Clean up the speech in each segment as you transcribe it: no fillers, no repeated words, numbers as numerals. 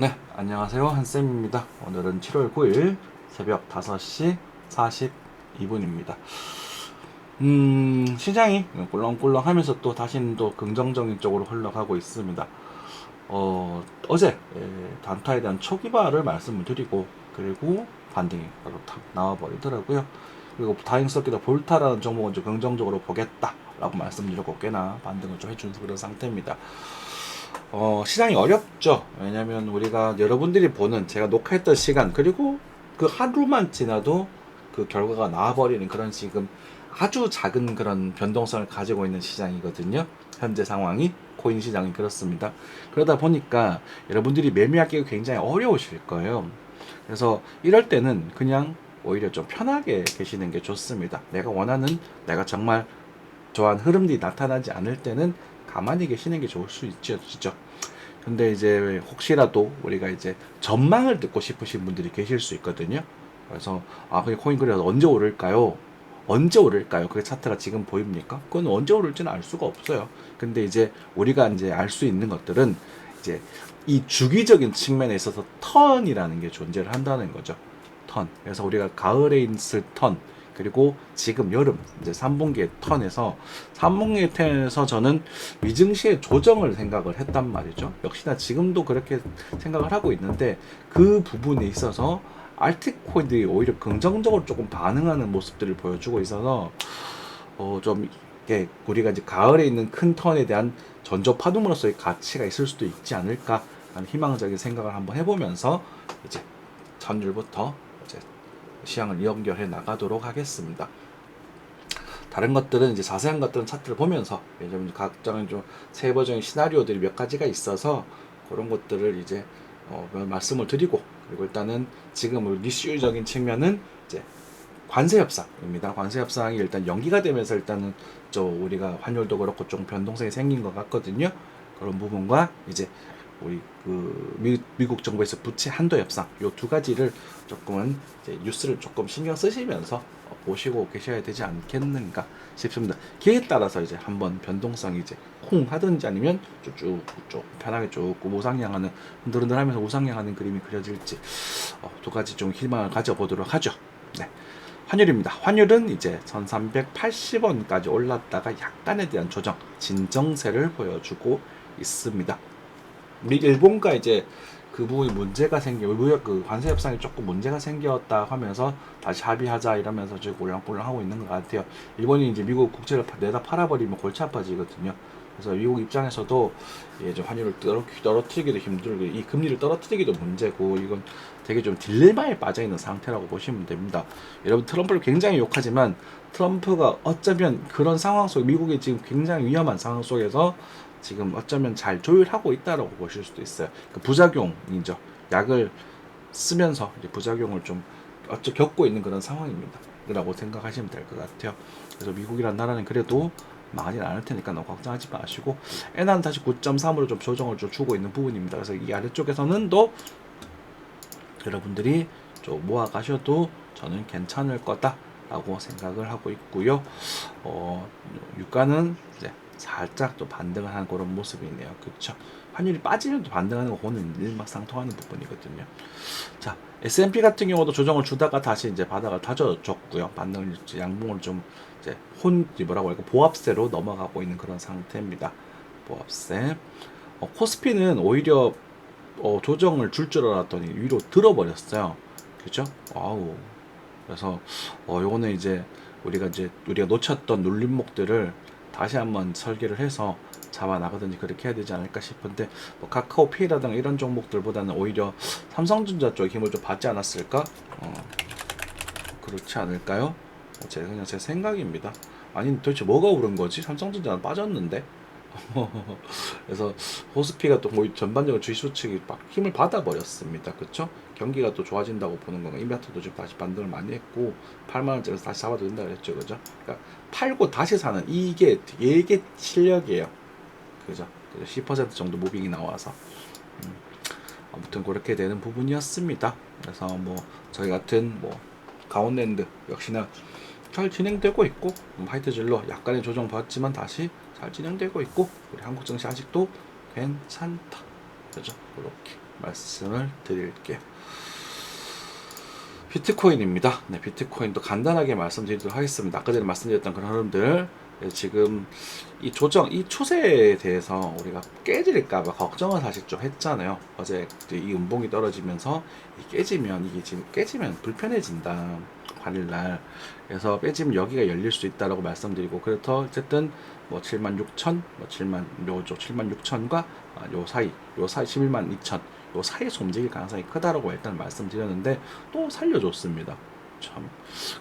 네, 안녕하세요. 한쌤입니다. 오늘은 7월 9일 새벽 5시 42분입니다. 시장이 꿀렁꿀렁 하면서 또 다시는 또 긍정적인 쪽으로 흘러가고 있습니다. 어제 단타에 대한 초기화를 말씀을 드리고, 그리고 반등이 바로 탁 나와버리더라고요. 그리고 다행스럽게도 볼타라는 종목은 좀 긍정적으로 보겠다라고 말씀드렸고, 꽤나 반등을 좀 해준 그런 상태입니다. 시장이 어렵죠. 왜냐면 우리가 여러분들이 보는 제가 녹화했던 시간, 그리고 그 하루만 지나도 그 결과가 나와버리는 그런 지금 아주 작은 그런 변동성을 가지고 있는 시장이거든요. 현재 상황이 코인 시장이 그렇습니다. 그러다 보니까 여러분들이 매매하기가 굉장히 어려우실 거예요. 그래서 이럴 때는 그냥 오히려 좀 편하게 계시는 게 좋습니다. 내가 원하는, 내가 정말 좋아하는 흐름들이 나타나지 않을 때는 가만히 계시는 게 좋을 수 있죠. 근데 이제 혹시라도 우리가 이제 전망을 듣고 싶으신 분들이 계실 수 있거든요. 그래서 그 코인 그래서 언제 오를까요? 언제 오를까요? 그게 차트가 지금 보입니까? 그건 언제 오를지는 알 수가 없어요. 근데 이제 우리가 이제 알 수 있는 것들은 이제 이 주기적인 측면에 있어서 턴이라는 게 존재를 한다는 거죠. 턴. 그래서 우리가 가을에 있을 턴, 그리고 지금 여름 이제 3분기의 턴에서 3분기의 턴에서 저는 위증시의 조정을 생각을 했단 말이죠. 역시나 지금도 그렇게 생각을 하고 있는데, 그 부분에 있어서 알트코인들이 오히려 긍정적으로 조금 반응하는 모습들을 보여주고 있어서 좀 이게 우리가 이제 가을에 있는 큰 턴에 대한 전조 파동으로서의 가치가 있을 수도 있지 않을까 하는 희망적인 생각을 한번 해보면서 이제 전일부터 이제 시향을 연결해 나가도록 하겠습니다. 다른 것들은 이제 자세한 것들은 차트를 보면서, 왜냐면 각종 좀 세부적인 시나리오들이 몇 가지가 있어서 그런 것들을 이제 말씀을 드리고, 그리고 일단은 지금 이슈적인 측면은 이제 관세 협상입니다. 관세 협상이 일단 연기가 되면서 일단은 우리가 환율도 그렇고 좀 변동성이 생긴 것 같거든요. 그런 부분과 이제 우리 미국 정부에서 부채 한도 협상 요 두 가지를 조금은 이제 뉴스를 조금 신경 쓰시면서 보시고 계셔야 되지 않겠는가 싶습니다. 기회에 따라서 이제 한번 변동성이 이제 콩 하든지 아니면 쭉쭉 편하게 쭉 우상향하는, 흔들흔들하면서 우상향하는 그림이 그려질지 두 가지 좀 희망을 가져보도록 하죠. 네. 환율입니다. 환율은 이제 1380원까지 올랐다가 약간에 대한 조정, 진정세를 보여주고 있습니다. 우리 일본과 이제 그 부분이 문제가 무역 그 관세 협상이 조금 문제가 생겼다 하면서 다시 합의하자 이러면서 지금 올랑볼랑 하고 있는 것 같아요. 일본이 이제 미국 국채를 내다 팔아버리면 골치 아파지거든요. 그래서 미국 입장에서도 좀 환율을 떨어뜨리기도 힘들고, 이 금리를 떨어뜨리기도 문제고, 이건 되게 좀 딜레마에 빠져 있는 상태라고 보시면 됩니다. 여러분, 트럼프를 굉장히 욕하지만 트럼프가 어쩌면 그런 상황 속, 미국이 지금 굉장히 위험한 상황 속에서 지금 어쩌면 잘 조율하고 있다라고 보실 수도 있어요. 그 부작용이죠. 약을 쓰면서 이제 부작용을 좀 겪고 있는 그런 상황입니다. 라고 생각하시면 될 것 같아요. 그래서 미국이란 나라는 그래도 많이 않을 테니까 너무 걱정하지 마시고, 엔화는 다시 9.3으로 좀 조정을 좀 주고 있는 부분입니다. 그래서 이 아래쪽에서는 또 여러분들이 좀 모아 가셔도 저는 괜찮을 거다라고 생각을 하고 있고요. 유가는 이제 살짝 또 반등을 하는 그런 모습이네요. 그렇죠? 환율이 빠지면 또 반등하는 거 보는 일맥상통하는 부분이거든요. 자, S&P 같은 경우도 조정을 주다가 다시 이제 바닥을 다져줬고요. 반등을 양봉을 좀 이제 뭐라고 할까, 보합세로 넘어가고 있는 그런 상태입니다. 보합세. 코스피는 오히려 조정을 줄 줄 알았더니 위로 들어버렸어요. 그죠? 와우. 그래서 요거는 이제 우리가 놓쳤던 눌림목들을 다시 한번 설계를 해서 잡아 나가든지 그렇게 해야 되지 않을까 싶은데, 뭐 카카오페이라든가 이런 종목들보다는 오히려 삼성전자 쪽 힘을 좀 받지 않았을까? 그렇지 않을까요? 그냥 제 생각입니다. 아니 도대체 뭐가 오른 거지? 삼성전자는 빠졌는데. 그래서 코스피가 또 거의 전반적으로 주식 측이 막 힘을 받아버렸습니다. 그쵸? 경기가 또 좋아진다고 보는 건가? 이마트도 지금 다시 반등을 많이 했고 8만원짜리 다시 잡아도 된다 그랬죠. 그죠? 그러니까 팔고 다시 사는 이게 실력이에요. 그죠? 10% 정도 무빙이 나와서 아무튼 그렇게 되는 부분이었습니다. 그래서 뭐 저희 같은 뭐 가온랜드 역시나 잘 진행되고 있고, 화이트젤로 약간의 조정 받지만 다시 잘 진행되고 있고, 우리 한국 증시 아직도 괜찮다. 그죠? 그렇게 말씀을 드릴게요. 비트코인입니다. 네, 비트코인도 간단하게 말씀드리도록 하겠습니다. 아까 전에 말씀드렸던 그런 흐름들, 지금 이 조정, 이 추세에 대해서 우리가 깨질까봐 걱정을 사실 좀 했잖아요. 어제 이 음봉이 떨어지면서 깨지면, 이게 지금 깨지면 불편해진다. 8일날. 그래서 깨지면 여기가 열릴 수 있다라고 말씀드리고, 그래서 어쨌든 뭐 76,000, 뭐 76,000과 요 사이 112,000, 요 사이에서 움직일 가능성이 크다라고 일단 말씀드렸는데 또 살려줬습니다. 참,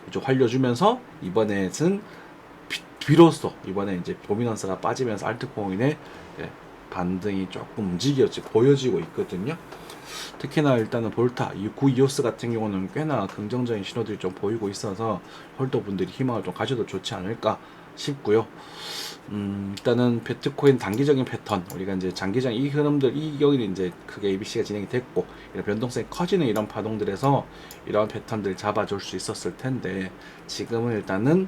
그죠? 살려주면서 이번에는 비로소 이번에 이제 도미넌스가 빠지면서 알트코인의 반등이 조금 움직였지 보여지고 있거든요. 특히나 일단은 볼타, 이 구이오스 같은 경우는 꽤나 긍정적인 신호들이 좀 보이고 있어서 홀더분들이 희망을 좀 가져도 좋지 않을까 싶고요. 일단은 비트코인 단기적인 패턴, 우리가 이제 장기적 이 흐름들, 여기는 이제 크게 ABC가 진행이 됐고, 이런 변동성이 커지는 이런 파동들에서 이런 패턴들 잡아줄 수 있었을 텐데, 지금은 일단은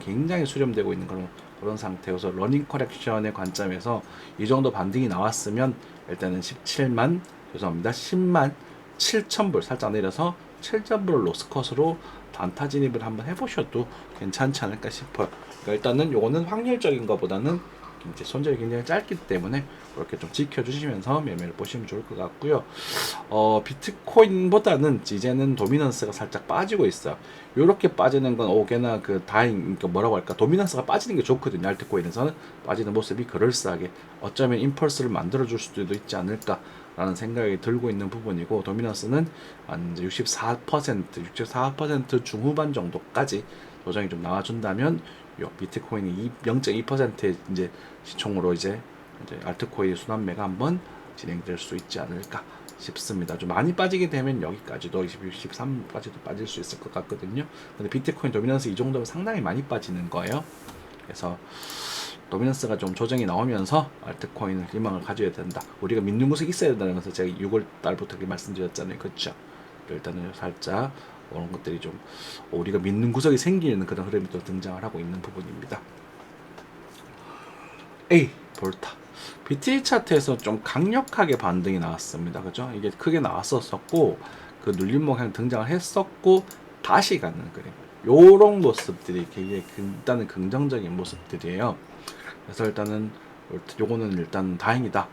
굉장히 수렴되고 있는 그런 상태여서 러닝 커렉션의 관점에서 이 정도 반등이 나왔으면 일단은 10만 7천불 살짝 내려서 7천불 로스컷으로 단타 진입을 한번 해보셔도 괜찮지 않을까 싶어요. 그러니까 일단은 요거는 확률적인 것보다는 이제 손절이 굉장히 짧기 때문에 그렇게 좀 지켜주시면서 매매를 보시면 좋을 것 같고요. 비트코인보다는 이제는 도미넌스가 살짝 빠지고 있어요. 요렇게 빠지는 건 오게나 그러니까 뭐라고 할까, 도미넌스가 빠지는 게 좋거든요. 알트코인에서는 빠지는 모습이 그럴싸하게 어쩌면 임펄스를 만들어줄 수도 있지 않을까라는 생각이 들고 있는 부분이고, 도미넌스는 한 이제 64% 중후반 정도까지 조정이 좀 나와준다면 요 비트코인이 0.2%의 이제 시총으로 이제 알트코인 순환매가 한번 진행될 수 있지 않을까 싶습니다. 좀 많이 빠지게 되면 여기까지도 23까지도 빠질 수 있을 것 같거든요. 근데 비트코인 도미넌스 이 정도면 상당히 많이 빠지는 거예요. 그래서 도미넌스가 좀 조정이 나오면서 알트코인을 희망을 가져야 된다. 우리가 믿는 구석이 있어야 된다는 것을 제가 6월 달부터 말씀드렸잖아요. 그렇죠? 일단은 살짝 그런 것들이 좀 우리가 믿는 구석이 생기는 그런 흐름이 또 등장을 하고 있는 부분입니다. 볼타. BT 차트에서 좀 강력하게 반등이 나왔습니다. 그죠? 이게 크게 나왔었고, 그 눌림 모양 등장을 했었고, 다시 가는 그림. 요런 모습들이 굉장히 일단은 긍정적인 모습들이에요. 그래서 일단은 요거는 일단 다행이다.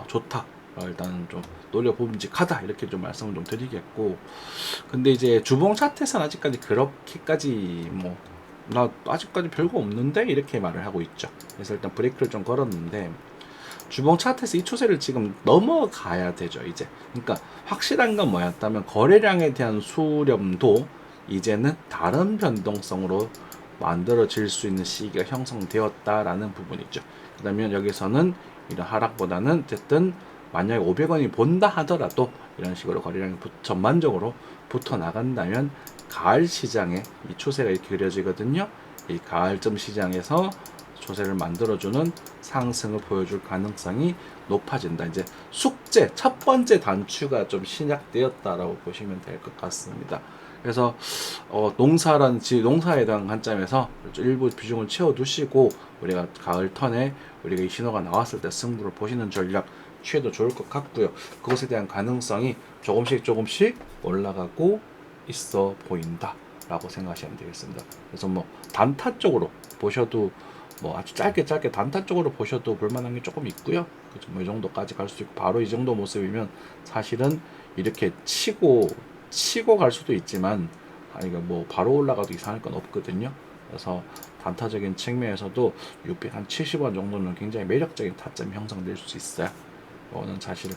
좋다. 일단은 좀 노려봄직하다. 이렇게 좀 말씀을 좀 드리겠고. 근데 이제 주봉 차트에서는 아직까지 그렇게까지 나 아직까지 별거 없는데 이렇게 말을 하고 있죠. 그래서 일단 브레이크를 좀 걸었는데, 주봉 차트에서 이 추세를 지금 넘어가야 되죠. 이제 그러니까 확실한 건 뭐였다면 거래량에 대한 수렴도 이제는 다른 변동성으로 만들어질 수 있는 시기가 형성되었다라는 부분이죠. 그러면 여기서는 이런 하락보다는 어쨌든 만약에 500원이 본다 하더라도 이런 식으로 거래량이 전반적으로 붙어 나간다면 가을 시장에 이 추세가 이렇게 그려지거든요. 이 가을쯤 시장에서 추세를 만들어주는 상승을 보여줄 가능성이 높아진다. 이제 숙제 첫 번째 단추가 좀 시작되었다라고 보시면 될 것 같습니다. 그래서 농사에 대한 관점에서 일부 비중을 채워두시고 우리가 가을 턴에 우리가 이 신호가 나왔을 때 승부를 보시는 전략 취해도 좋을 것 같고요. 그것에 대한 가능성이 조금씩 올라가고 있어 보인다라고 생각하시면 되겠습니다. 그래서 단타 쪽으로 보셔도 아주 짧게 단타 쪽으로 보셔도 볼만한 게 조금 있고요. 그죠? 이 정도까지 갈 수 있고, 바로 이 정도 모습이면 사실은 이렇게 치고 갈 수도 있지만, 이거 바로 올라가도 이상할 건 없거든요. 그래서 단타적인 측면에서도 670원 정도는 굉장히 매력적인 타점이 형성될 수 있어요. 이거는 사실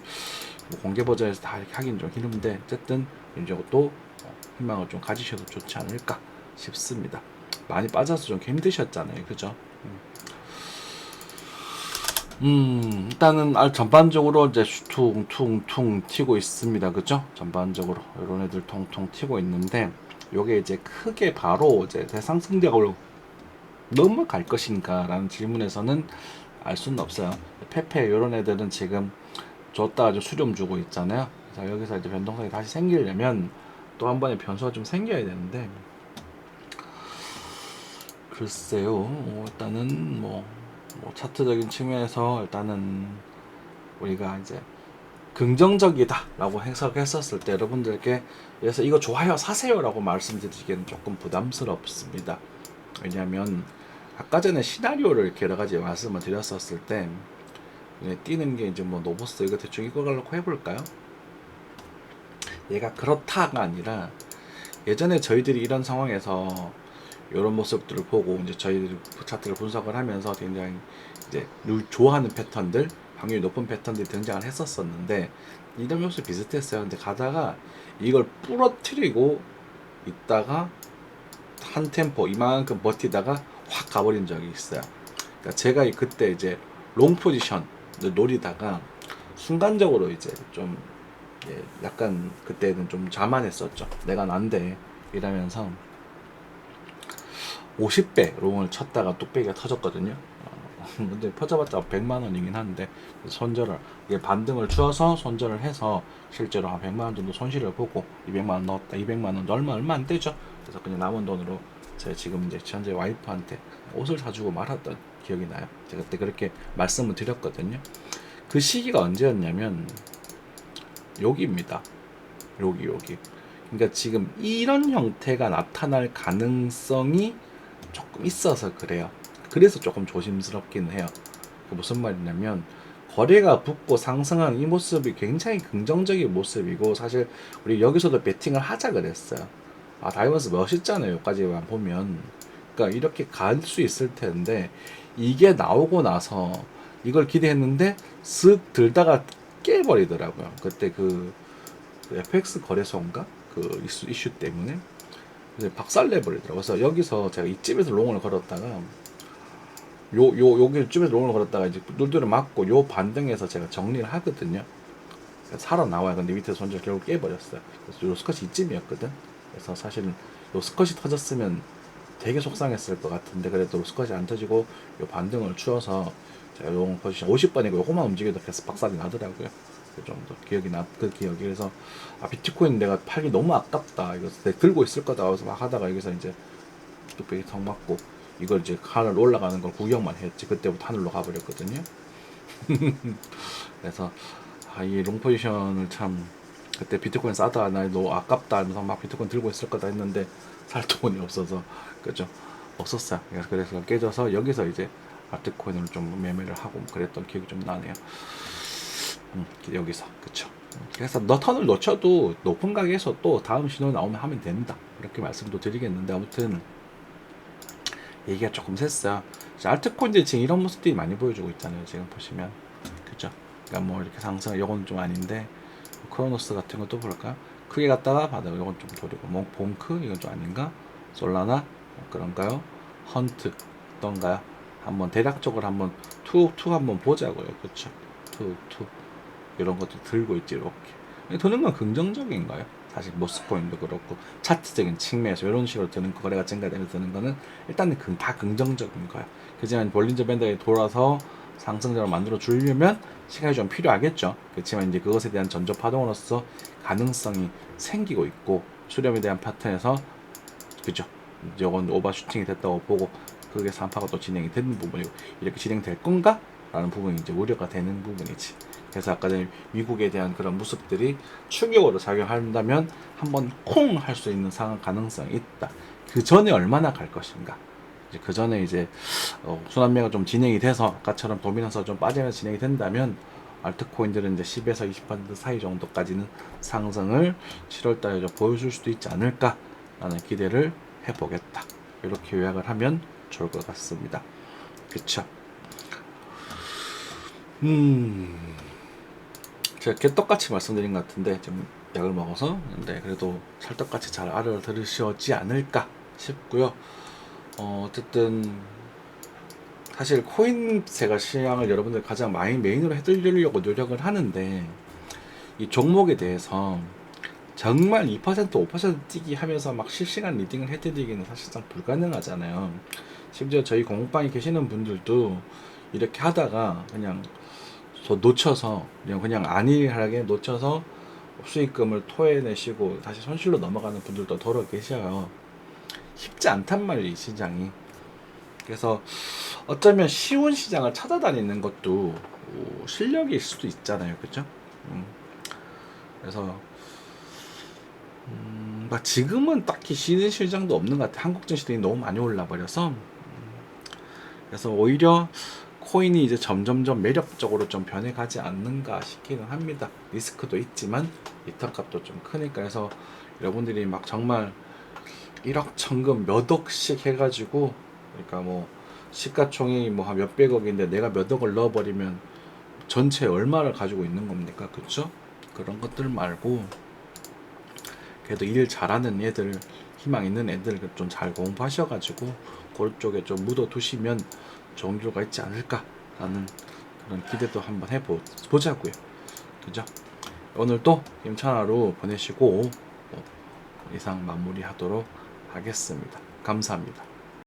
공개 버전에서 다 이렇게 하긴 좀 힘든데, 어쨌든 이것도 희망을 좀 가지셔도 좋지 않을까 싶습니다. 많이 빠져서 좀 힘드셨잖아요. 그죠? 일단은 전반적으로 이제 퉁퉁퉁 튀고 있습니다. 그죠? 전반적으로 이런 애들 통통 튀고 있는데, 요게 이제 크게 바로 이제 대상승작으로 넘어갈 것인가 라는 질문에서는 알 수는 없어요. 페페 이런 애들은 지금 줬다가 좀 수렴 주고 있잖아요. 그래서 여기서 이제 변동성이 다시 생기려면 또 한 번의 변수가 좀 생겨야 되는데, 글쎄요. 일단은 차트적인 측면에서 일단은 우리가 이제 긍정적이다라고 해석했었을 때 여러분들께 그래서 이거 좋아요 사세요라고 말씀드리기에는 조금 부담스럽습니다. 왜냐하면 아까 전에 시나리오를 이렇게 여러 가지 말씀을 드렸었을 때 띄는 게 이제 뭐 노보스 이거 대충 이거 가려고 해볼까요? 얘가 그렇다가 아니라 예전에 저희들이 이런 상황에서 이런 모습들을 보고 이제 저희들이 차트를 분석을 하면서 굉장히 이제 좋아하는 패턴들, 확률이 높은 패턴들이 등장을 했었었는데 이런 모습이 비슷했어요. 근데 가다가 이걸 부러뜨리고 있다가 한 템포 이만큼 버티다가 확 가버린 적이 있어요. 그러니까 제가 그때 이제 롱 포지션을 노리다가 순간적으로 이제 좀 약간 그때는 좀 자만했었죠. 내가 난데 이러면서 50배 롱을 쳤다가 뚝배기가 터졌거든요. 근데 퍼져봤자 100만 원이긴 한데 손절을 이게 반등을 주어서 손절을 해서 실제로 한 100만 원 정도 손실을 보고 200만 원 넣었다. 200만 원 얼마 안 되죠. 그래서 그냥 남은 돈으로 제가 지금 이제 현재 와이프한테 옷을 사주고 말았던 기억이 나요. 제가 그때 그렇게 말씀을 드렸거든요. 그 시기가 언제였냐면 여기입니다. 여기. 그러니까 지금 이런 형태가 나타날 가능성이 조금 있어서 그래요. 그래서 조금 조심스럽긴 해요. 무슨 말이냐면 거래가 붙고 상승하는 이 모습이 굉장히 긍정적인 모습이고 사실 우리 여기서도 베팅을 하자 그랬어요. 아 다이버스 멋있잖아요. 여기까지만 보면 그러니까 이렇게 갈 수 있을 텐데 이게 나오고 나서 이걸 기대했는데 쓱 들다가 깨버리더라고요. 그때 그 FX 거래소인가 그 이슈 때문에 박살내버리더라고요. 그래서 여기서 제가 이쯤에서 롱을 걸었다가 여기쯤에서 롱을 걸었다가 이제 눌들을 맞고 요 반등에서 제가 정리를 하거든요. 살아나와요. 근데 밑에 손절 결국 깨버렸어요. 그래서 요 스컷이 이쯤이었거든. 그래서 사실은 요 스컷이 터졌으면 되게 속상했을 것 같은데 그래도 스컷이 안 터지고 요 반등을 추어서 제가 요 포지션 50번이고 요거만 움직여도 계속 박살이 나더라고요. 그 정도 기억이 그 기억이. 그래서 비트코인 내가 팔기 너무 아깝다. 이거 내가 들고 있을 거다. 그래서 막 하다가 여기서 이제 뚝배기 턱 맞고 이걸 이제 하늘 올라가는 걸 구경만 했지. 그때부터 하늘로 가버렸거든요. 그래서 이 롱 포지션을 참 그때 비트코인 싸다 나 너무 아깝다 하면서 막 비트코인 들고 있을 거다 했는데 살 돈이 없어서 그죠 없었어요. 그래서 깨져서 여기서 이제 비트코인을 좀 매매를 하고 그랬던 기억이 좀 나네요. 여기서 그쵸. 그래서 턴을 놓쳐도 높은 가격에서 또 다음 신호 나오면 하면 된다 이렇게 말씀도 드리겠는데 아무튼 얘기가 조금 셌어요. 알트코인들 지금 이런 모습들이 많이 보여주고 있잖아요. 지금 보시면 그죠. 그러니까 뭐 이렇게 상승 요건 좀 아닌데 크로노스 같은 것도 볼까요? 크게 갔다가 바닥 요건 좀 돌리고 뭐 봉크 이건 좀 아닌가? 솔라나 그런가요? 헌트 어떤가요? 한번 대략적으로 한번 툭툭 한번 보자고요. 그쵸. 툭툭 이런 것도 들고 있지 이렇게 드는 건 긍정적인가요? 사실 모스코인도 그렇고 차트적인 측면에서 이런 식으로 드는 거래가 증가되면서 드는 거는 일단은 다 긍정적인 거예요. 그렇지만 볼린저 밴드에 돌아서 상승장을 만들어 주려면 시간이 좀 필요하겠죠. 그렇지만 이제 그것에 대한 전조 파동으로서 가능성이 생기고 있고 수렴에 대한 파트에서 그죠. 이건 오버슈팅이 됐다고 보고 그게 산파가 또 진행이 되는 부분이고 이렇게 진행될 건가? 라는 부분이 이제 우려가 되는 부분이지. 그래서 아까 전에 미국에 대한 그런 모습들이 충격으로 작용한다면 한번 콩 할 수 있는 상황 가능성이 있다. 그 전에 얼마나 갈 것인가. 이제 그 전에 이제 순환매가 좀 진행이 돼서 아까처럼 도미넌스가 좀 빠지면서 진행이 된다면 알트코인들은 이제 10에서 20% 사이 정도까지는 상승을 7월달에 좀 보여줄 수도 있지 않을까라는 기대를 해보겠다. 이렇게 요약을 하면 좋을 것 같습니다. 그쵸? 제가 개떡같이 말씀드린 것 같은데 좀 약을 먹어서 근데 그래도 찰떡같이 잘 알아들으셨지 않을까 싶고요. 어쨌든 사실 코인세가 시장을 여러분들 가장 많이 메인으로 해드리려고 노력을 하는데 이 종목에 대해서 정말 2% 5% 뛰기 하면서 막 실시간 리딩을 해드리기는 사실상 불가능하잖아요. 심지어 저희 공방에 계시는 분들도 이렇게 하다가 그냥 놓쳐서 그냥 안일하게 놓쳐서 수익금을 토해내시고 다시 손실로 넘어가는 분들도 더러 계셔요. 쉽지 않단 말이에요, 시장이. 그래서 어쩌면 쉬운 시장을 찾아다니는 것도 실력일 수도 있잖아요, 그죠? 그래서 막 지금은 딱히 쉬는 시장도 없는 것 같아. 한국 증시들이 너무 많이 올라 버려서. 그래서 오히려 코인이 이제 점점점 매력적으로 좀 변해가지 않는가 싶기는 합니다. 리스크도 있지만 리턴 값도 좀 크니까. 그래서 여러분들이 막 정말 1억 천금 몇 억씩 해가지고, 그러니까 뭐 시가총액이 뭐 한 몇백억인데 내가 몇 억을 넣어버리면 전체 얼마를 가지고 있는 겁니까? 그쵸? 그런 것들 말고 그래도 일 잘하는 애들, 희망 있는 애들 좀 잘 공부하셔가지고 그쪽에 좀 묻어두시면 좋은 결과 있지 않을까라는 그런 기대도 한번 해보자고요. 그죠? 오늘도 힘찬 하루 보내시고 이상 마무리하도록 하겠습니다. 감사합니다.